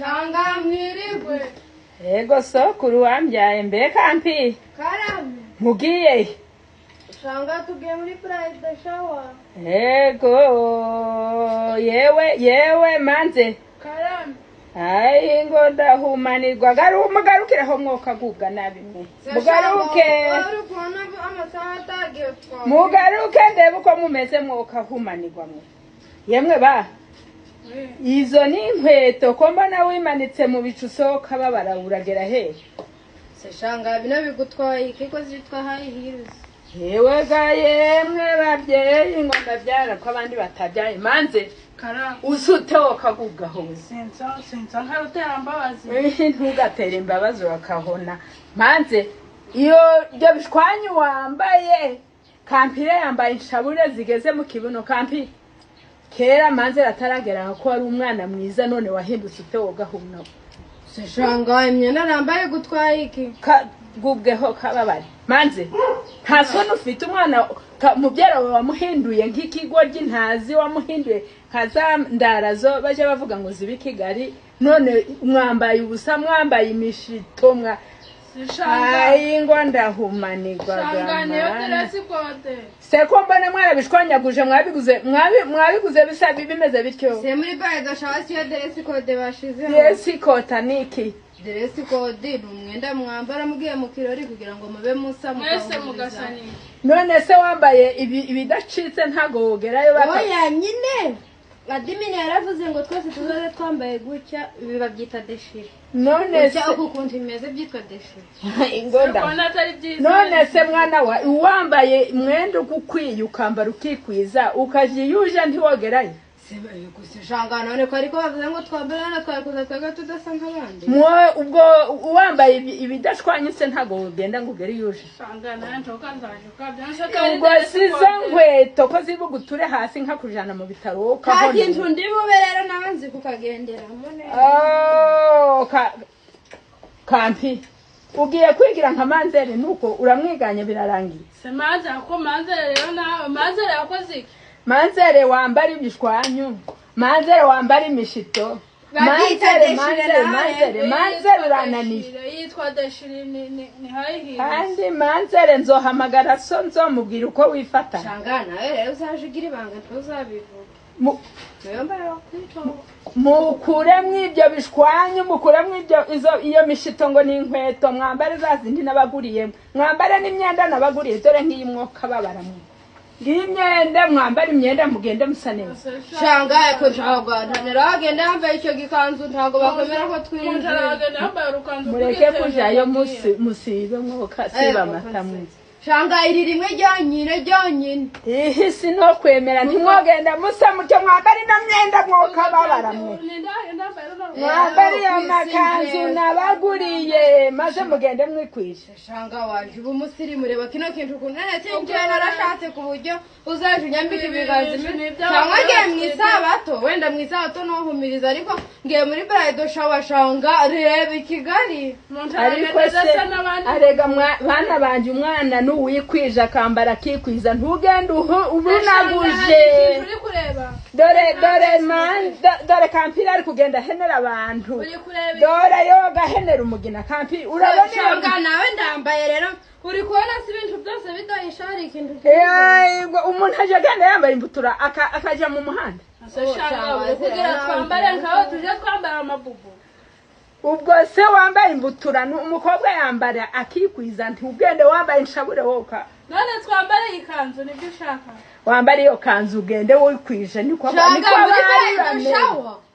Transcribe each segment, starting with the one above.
Shanga mwirigwe. Ego sokuru wambyaye mbe Kampi. Karame. Mugiye. Shanga tugiye muri pride shower. Ego yewe manze. Karame. Ai ngo ndahumanirwa garukira ho mwoka gubwa nabi mwe. Mugaruke. Mugaruke ndebe uko mumeze mwoka humanirwa mwe. Yemwe ba. Izo ni inkweto ko mbona wimanitse mu bicu soka babara uragera he. Se shanga bino bigutwaye ikiko zitwa high heels. Yewe ga yemwe babyeyi ngo ndabyara ko abandi batabyaye manze. Karame. Usute okagubwa hose. Senza nkarutera mbabazi. Ntugatere imbabazi wakahona. Manze iyo byo bishwanyu wambaye Kampire yambaye inshabure zigeze mu kibuno Kampi. Kera manze rataragera ko ari umwana mwiza none wahindutse utewoga humna. Se shanga imyenda nambaye gutwaye iki? Gubweho kababari. Manze nta soni ufite umwana mubyara wawe wamuhinduye nk'ikigoryi ntazi wamuhinduye kaza ndarazo baje bavuga ngo zibi Kigali none mwambaye ubusa mwambaye imishito mwa ai ngo ndahumanirwa seko mbona mwarabishwanyaguje mwabiguze bisa bimeze bityo se muri baye gashasi ya dress code bashize dress code niki dress code numwenda mwambara mugiye mu kirori kugira ngo mube musa mwese mugasani none se wambaye ibidacitse ntago wogerayo baka oya nyine Adimini yaravuze ngo twese tuzoze twambaye gutya bibabyita deshire none se ukundi imeze byitwa deshire ingonda none se mwana wa uwambaye mwenda ukukwiye ukambara ukikwiza ukajiyuje ntiwogerayo seba yuko shanga none ko ariko bavuze ngo twambarana twakuza twaga tudasa nk'abandi mwe ubwo uwambaye ibidashwanyitse ntago ugenda ngo ugere yuje shanga nanjye ukanzaje ukabyanse ubwo sizo nkweto ko zibuguture hasi nka kujana mu bitaro ukabona kandi ntundi bube rero nabanzi kukagendera mone Kampi ugiye kwigira nka manzere nuko uramwiganye birarangiye se maze ako manzere rero na manzere yakoze Manzere wambara ibishwanyu manzere wambara imishito manzere urananiye yitwa deshire ni high heels kandi manzere nzohamagara so nzomubwira uko wifata shanga nawe rero uzajugira ibanga tuzabivuga mukuremwe ibyo bishwanyu mukuremwe iyo mishito ngo ni inkweto mwambare zazindi nabaguriye mwambare n'imyenda nabaguriye dore nk'iyi mwoka babaramwe Imyenda mwambara imyenda mugende musaneza shanga ko shanga ntanera agenda yambaye icyo gikanzu ntago bakomera ko twinjira mureke kujayo musibe mwoka siba matamuzi shanga iri rimwe ryonyine ihisi no kwemera ntimwogenda musa mutyo mwambara ino myenda mwoka babaramwe mwambara iyo makanzu nabaguriye maze mugende mwikwisha shanga waje ubu musirimu reba kino kintu kunene tinje narashatse ku buryo uzaje unyambika ibiganza cyangwa ngiye mwisabato wenda mwisabato no humiriza ariko ngiye muri bride shower shanga reba Kigali ariko se arega bana banje umwana nuwikwije akambara kikwiza ntugende ubunaguje dore Kampire ari kugenda henera abantu dore yoga henera umugina Kampi urabona shanga nawe ndambaye rero uri kubona si ibintu byose bidohishari ikintu umuntu aje agenda yambaye imbutura akaja mu muhanda shanga kugira twambare nkaho tuje twambara amabubu ubwo se wambaye imbutura umukobwa yambara akikwiza ntugende wambaye inshabure woka none twambare ikanzu nibyo ushaka wambare iyo kanzu ugende wikwije niko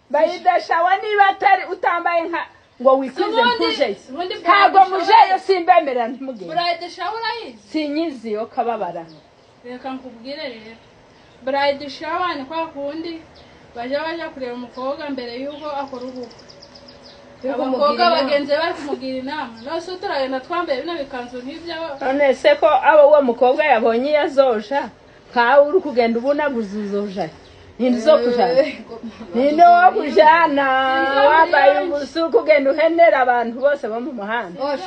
bayidashawa niba atari utambaye nka ngo wikwize mpuje ntago mujeyo simbemerera ntimugende bride shower urayizi sinyizi yo kababara reka nkubwire rero bride shower ni kwa kundi baje kureba umukobwa mbere yuko akora ubukwe abakobwa bagenzi bari kumugira inama nose turagenda twambaye bino bikanzu nk'ibyo none se ko abo uwo mukobwa yabonye yazoja kawe uri kugenda ubunaguza uzoja ninzo kujana nino kujana wambaye ubusu kugenda uhenera abantu bose bo mu muhanda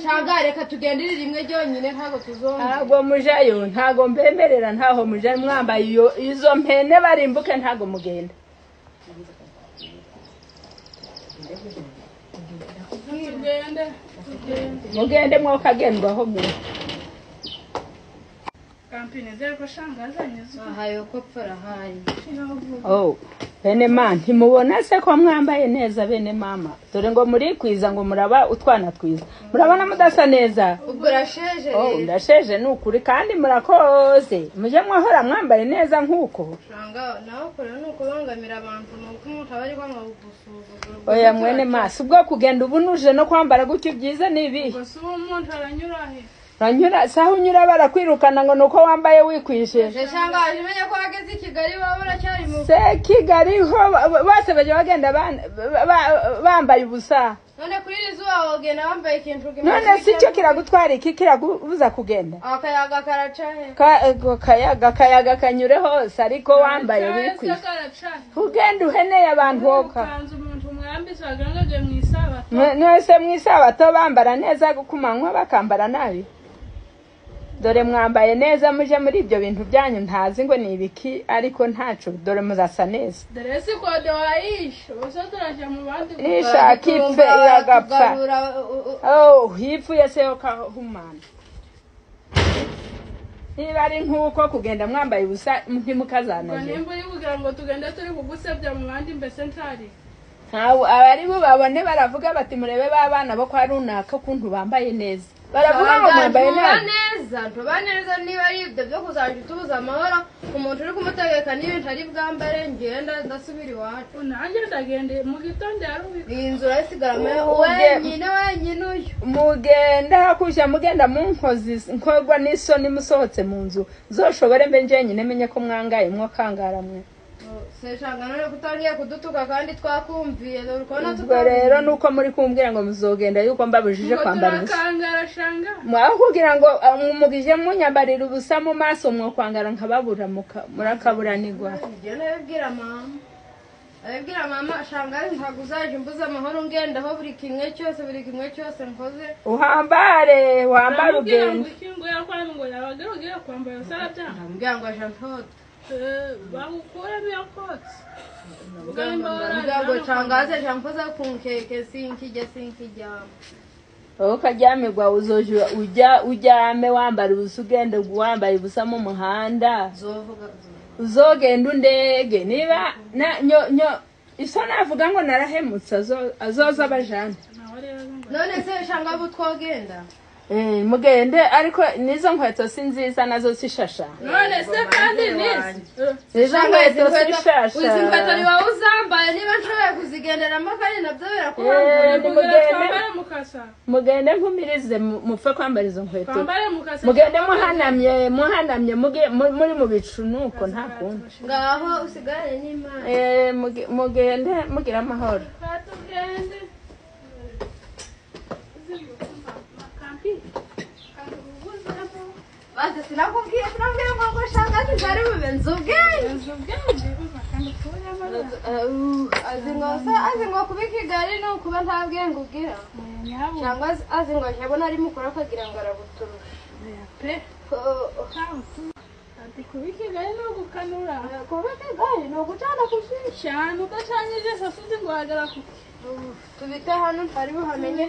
shanga reka tugendere rimwe ryonyine ntago tuzonga ntago mujayo ntago mbemerera ntaho mujayo mwambaye izo mpene barimbuke ntago mugenda mugende mwokagendwaho mwe Kampine zero ko shangaza nyezo. ahayo ko pfara hayi oh bene mama ntimubona se ko mwambaye neza bene mama dore ngo muri kwiza ngo muraba utwana twiza murabona mudasa neza ubwo urasheje oh ndasheje nukuri kandi murakoze muje mwahora mwambaye neza nkuko shanga nawe kore nuko bangamira abantu nuko umuntu abari kwanga gusuzugura oya mwene maso ubwo kugenda ubunuje no kwambara gutyo byiza nibi Gusa umuntu aranyura he. ranyura saho unyura barakwirukana ngo nuko wambaye wikwishe shanga ajimenye ko ageze i Kigali babura cyari mu se Kigali ho bose baje bagenda bambaye ubusa none kuri rizuba wogenda wambaye ikintu none si cyo kiragutwara iki kiragubuza kugenda akayaga karacahe kayaga kanyure hose ariko wambaye wikwishe ugenda uheneye abantu woka Kanzu umuntu mwambise wagangaje mu isabato. nese mu isabato bambara neza kumanywa bakambara nabi dore mwambaye neza muje muri ibyo bintu byanyu ntazi ngo ni ibiki ariko ntacu dore muzasa neza Dere si kode waisha. Bose turaje mu bandi. nishaka ipfe iragapfa oh hipfuye se ukahumana niba ari nk'uko kugenda mwambaye ubusa ntimukazanaje Nimba uri kugira ngo tugende turi kugusebya mu bandi mbese ntari. abari bo babone baravuga bati murebe babana bo kwa runaka kuntu bambaye neza baravuga ngo mwambaye neza tuba neza niba ari ibyo byo kuzaje tubuza amahoro umuntu uri kumutegeka n'ibintu ari bwambare ngenda ndasubira iwacu Nanjye ndagende mu gitondo yarubi. iyi nzu urayisigaramo wenyine uyu mugenda kujya mugenda mu nkozi nkorwa n'isoni musohotse mu nzu zoshobore mbe njyenyine menye ko mwangaye mwokangara mwe seshanga none kutangiye kudutuka kandi twakumviye dore ukabona ubwo rero nuko muri kumbwira ngo muzogenda yuko mbabujije kwambara ubusa Turakangara shanga. mwaho kugira ngo mumugije munyambarira ubusa mu maso mwokwangara nkababura murakaburanirwa ibyo nabibwira mama shanga ntabwo uzaje imbuza amahoro ngendaho buri kimwe cyose nkoze uhambare wambare ugenda Ikingo yakora ngo yabagarugiye kwambara sarabya. mbwira ngo aje ntote Bagukura biyo kotse. mbwira ngo shangaze shankoza kunkeke sinkijya ukajyamirwa uzoje ujyame wambara ubusa ugenda wambaye ubusa mu muhanda uzogenda undege niba iso navuga ngo narahemutse azoza abajana none se shanga butwogenda mugende ariko nizo nkweto si nziza nazo sishasha None se kandi izo nkweto sishasha uzi nkweto ni wowe uzambaye niba nshoboye kuzigenderamo kandi nabyo birakubaho mugende nkumirize mupfe kwambara izo nkweto Kwambare mukasa. mugende muhanamye muri mu bicu nuko nta kundi ngaho usigarane n'Imana mugende mugira amahoro Batugende. basi sinakubwiye ngo shangazi zari bube nzubwenge azi ngo kuba i Kigali ni ukuba nta bwenge ugira cyangwa azi ngo yabona ari mukuru akagira ngo arabuturusha Ati kubikigaye no gukanura. kuba i Kigali ni ugucana kushisha Cyane udacanyije sasuzi ngo hagara ku. tubite hano ntari buhamenye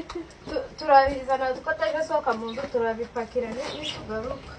turabizana tukataje soka mu nzu turabipakira nitugaruka